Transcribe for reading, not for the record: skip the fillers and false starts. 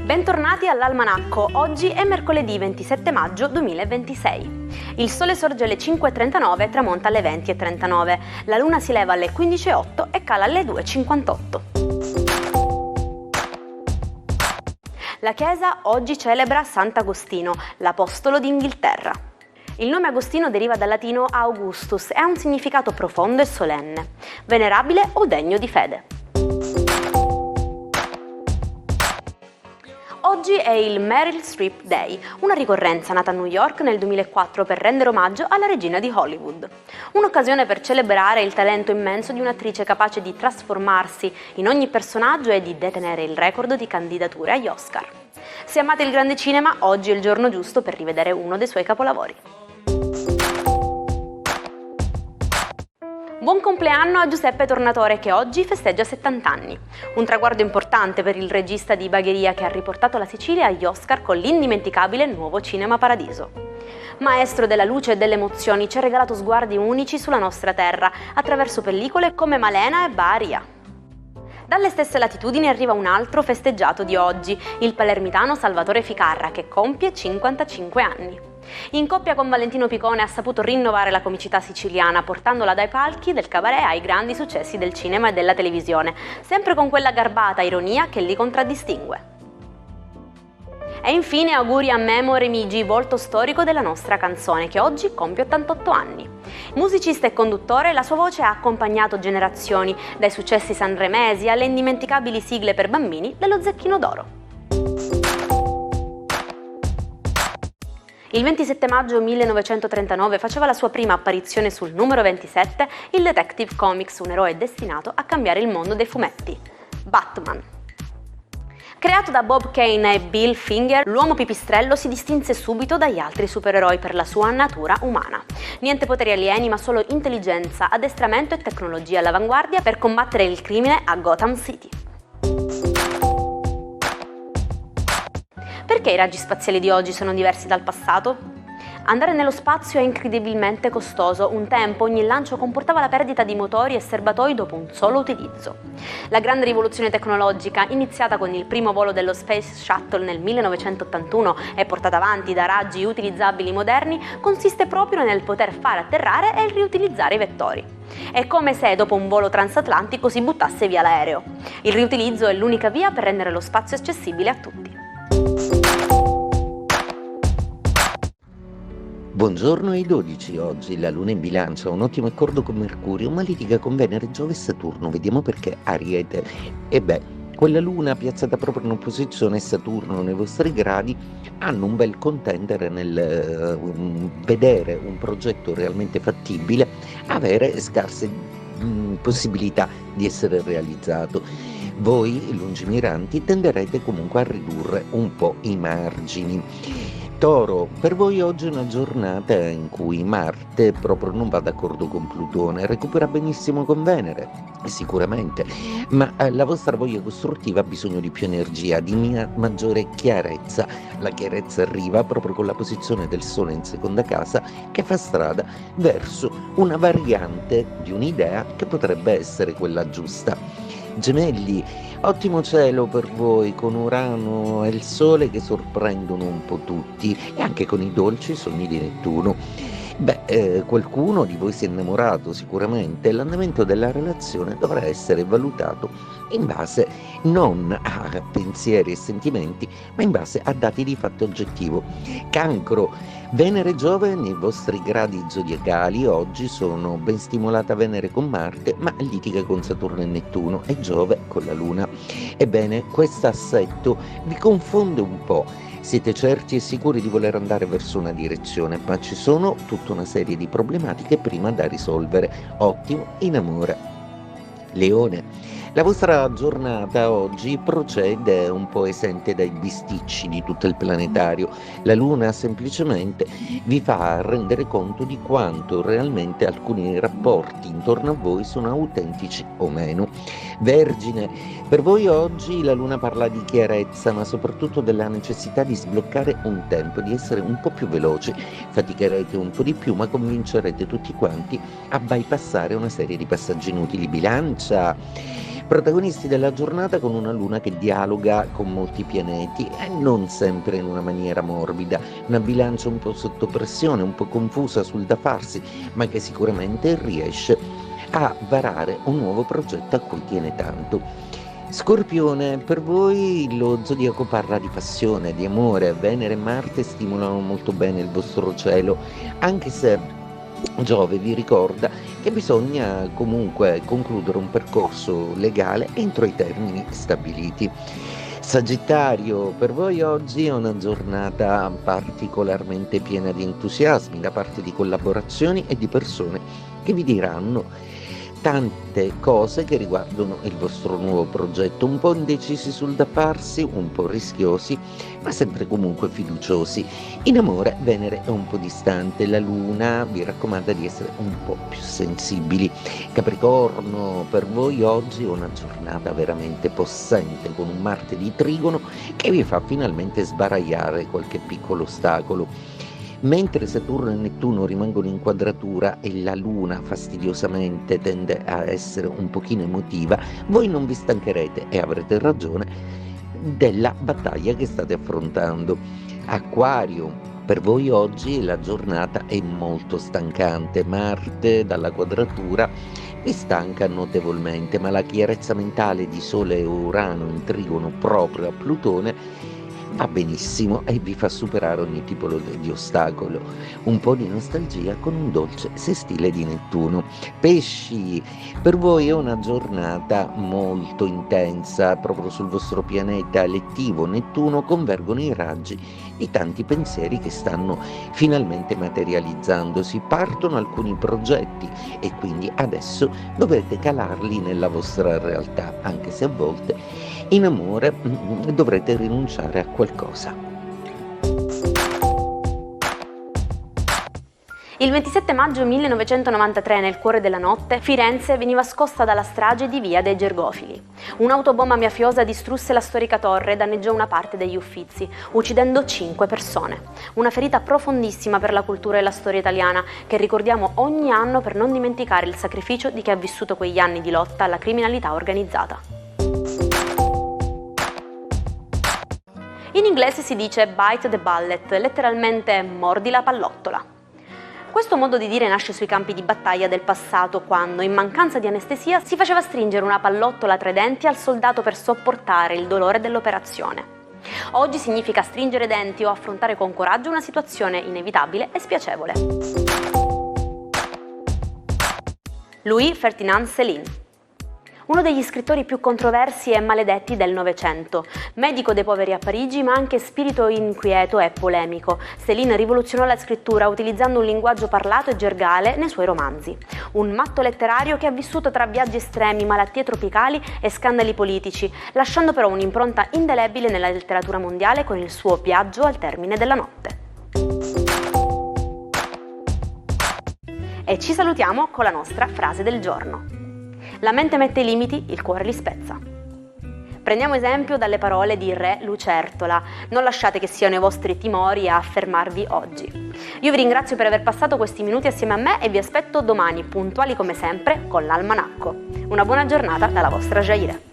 Bentornati all'Almanacco, oggi è mercoledì 27 maggio 2026. Il sole sorge alle 5.39 e tramonta alle 20.39, la luna si leva alle 15.08 e cala alle 2.58. La Chiesa oggi celebra Sant'Agostino, l'apostolo d'Inghilterra. Il nome Agostino deriva dal latino Augustus e ha un significato profondo e solenne, venerabile o degno di fede. Oggi è il Meryl Streep Day, una ricorrenza nata a New York nel 2004 per rendere omaggio alla regina di Hollywood. Un'occasione per celebrare il talento immenso di un'attrice capace di trasformarsi in ogni personaggio e di detenere il record di candidature agli Oscar. Se amate il grande cinema, oggi è il giorno giusto per rivedere uno dei suoi capolavori. Buon compleanno a Giuseppe Tornatore che oggi festeggia 70 anni. Un traguardo importante per il regista di Bagheria che ha riportato la Sicilia agli Oscar con l'indimenticabile Nuovo Cinema Paradiso. Maestro della luce e delle emozioni, ci ha regalato sguardi unici sulla nostra terra attraverso pellicole come Malena e Baria. Dalle stesse latitudini arriva un altro festeggiato di oggi, il palermitano Salvatore Ficarra che compie 55 anni. In coppia con Valentino Picone ha saputo rinnovare la comicità siciliana portandola dai palchi del cabaret ai grandi successi del cinema e della televisione, sempre con quella garbata ironia che li contraddistingue. E infine auguri a Memo Remigi, volto storico della nostra canzone, che oggi compie 88 anni. Musicista e conduttore, la sua voce ha accompagnato generazioni, dai successi sanremesi alle indimenticabili sigle per bambini dello Zecchino d'Oro. Il 27 maggio 1939 faceva la sua prima apparizione sul numero 27 il Detective Comics, un eroe destinato a cambiare il mondo dei fumetti, Batman. Creato da Bob Kane e Bill Finger, l'uomo pipistrello si distinse subito dagli altri supereroi per la sua natura umana. Niente poteri alieni, ma solo intelligenza, addestramento e tecnologia all'avanguardia per combattere il crimine a Gotham City. Perché i raggi spaziali di oggi sono diversi dal passato? Andare nello spazio è incredibilmente costoso, un tempo ogni lancio comportava la perdita di motori e serbatoi dopo un solo utilizzo. La grande rivoluzione tecnologica, iniziata con il primo volo dello Space Shuttle nel 1981 e portata avanti da raggi utilizzabili moderni, consiste proprio nel poter fare atterrare e riutilizzare i vettori. È come se dopo un volo transatlantico si buttasse via l'aereo. Il riutilizzo è l'unica via per rendere lo spazio accessibile a tutti. Buongiorno ai 12, oggi la Luna in bilancia, un ottimo accordo con Mercurio, ma litiga con Venere, Giove e Saturno, vediamo perché. Ariete. Quella Luna piazzata proprio in opposizione a Saturno nei vostri gradi hanno un bel contendere nel vedere un progetto realmente fattibile, avere scarse possibilità di essere realizzato. Voi, lungimiranti, tenderete comunque a ridurre un po' i margini. Toro, per voi oggi è una giornata in cui Marte proprio non va d'accordo con Plutone, recupera benissimo con Venere, sicuramente, ma la vostra voglia costruttiva ha bisogno di più energia, di maggiore chiarezza. La chiarezza arriva proprio con la posizione del Sole in seconda casa che fa strada verso una variante di un'idea che potrebbe essere quella giusta. Gemelli, ottimo cielo per voi con Urano e il Sole che sorprendono un po' tutti e anche con i dolci sogni di Nettuno. Qualcuno di voi si è innamorato sicuramente, l'andamento della relazione dovrà essere valutato in base non a pensieri e sentimenti, ma in base a dati di fatto oggettivo. Cancro, Venere e Giove nei vostri gradi zodiacali oggi sono ben stimolata Venere con Marte, ma litiga con Saturno e Nettuno e Giove con la Luna. Ebbene, questo assetto vi confonde un po'. Siete certi e sicuri di voler andare verso una direzione, ma ci sono tutta una serie di problematiche prima da risolvere. Ottimo in amore. Leone. La vostra giornata oggi procede un po' esente dai bisticci di tutto il planetario. La Luna semplicemente vi fa rendere conto di quanto realmente alcuni rapporti intorno a voi sono autentici o meno. Vergine, per voi oggi la Luna parla di chiarezza, ma soprattutto della necessità di sbloccare un tempo, di essere un po' più veloci. Faticherete un po' di più, ma convincerete tutti quanti a bypassare una serie di passaggi inutili. Bilancia. Protagonisti della giornata con una luna che dialoga con molti pianeti e non sempre in una maniera morbida, una bilancia un po' sotto pressione, un po' confusa sul da farsi, ma che sicuramente riesce a varare un nuovo progetto a cui tiene tanto. Scorpione, per voi lo zodiaco parla di passione, di amore. Venere e Marte stimolano molto bene il vostro cielo, anche se Giove vi ricorda che bisogna comunque concludere un percorso legale entro i termini stabiliti. Sagittario, per voi oggi è una giornata particolarmente piena di entusiasmi da parte di collaborazioni e di persone che vi diranno tante cose che riguardano il vostro nuovo progetto, un po' indecisi sul da farsi, un po' rischiosi, ma sempre comunque fiduciosi. In amore Venere è un po' distante, la Luna vi raccomanda di essere un po' più sensibili. Capricorno, per voi oggi è una giornata veramente possente, con un Marte di Trigono che vi fa finalmente sbaragliare qualche piccolo ostacolo. Mentre Saturno e Nettuno rimangono in quadratura e la Luna fastidiosamente tende a essere un pochino emotiva, voi non vi stancherete e avrete ragione della battaglia che state affrontando. Acquario, per voi oggi la giornata è molto stancante. Marte dalla quadratura vi stanca notevolmente, ma la chiarezza mentale di Sole e Urano in trigono proprio a Plutone va benissimo e vi fa superare ogni tipo di ostacolo. Un po' di nostalgia con un dolce sestile di Nettuno. Pesci, per voi è una giornata molto intensa, proprio sul vostro pianeta elettivo Nettuno convergono i raggi di tanti pensieri che stanno finalmente materializzandosi. Partono alcuni progetti e quindi adesso dovrete calarli nella vostra realtà, anche se a volte in amore dovrete rinunciare a qualcosa. Il 27 maggio 1993, nel cuore della notte, Firenze veniva scossa dalla strage di Via dei Gergofili. Un'autobomba mafiosa distrusse la storica torre e danneggiò una parte degli Uffizi, uccidendo 5 persone. Una ferita profondissima per la cultura e la storia italiana, che ricordiamo ogni anno per non dimenticare il sacrificio di chi ha vissuto quegli anni di lotta alla criminalità organizzata. In inglese si dice bite the bullet, letteralmente mordi la pallottola. Questo modo di dire nasce sui campi di battaglia del passato, quando, in mancanza di anestesia, si faceva stringere una pallottola tra i denti al soldato per sopportare il dolore dell'operazione. Oggi significa stringere i denti o affrontare con coraggio una situazione inevitabile e spiacevole. Louis Ferdinand Céline, uno degli scrittori più controversi e maledetti del Novecento. Medico dei poveri a Parigi, ma anche spirito inquieto e polemico, Céline rivoluzionò la scrittura utilizzando un linguaggio parlato e gergale nei suoi romanzi. Un matto letterario che ha vissuto tra viaggi estremi, malattie tropicali e scandali politici, lasciando però un'impronta indelebile nella letteratura mondiale con il suo Viaggio al termine della notte. E ci salutiamo con la nostra frase del giorno. La mente mette i limiti, il cuore li spezza. Prendiamo esempio dalle parole di Re Lucertola: non lasciate che siano i vostri timori a fermarvi oggi. Io vi ringrazio per aver passato questi minuti assieme a me e vi aspetto domani, puntuali come sempre, con l'Almanacco. Una buona giornata dalla vostra Jaire.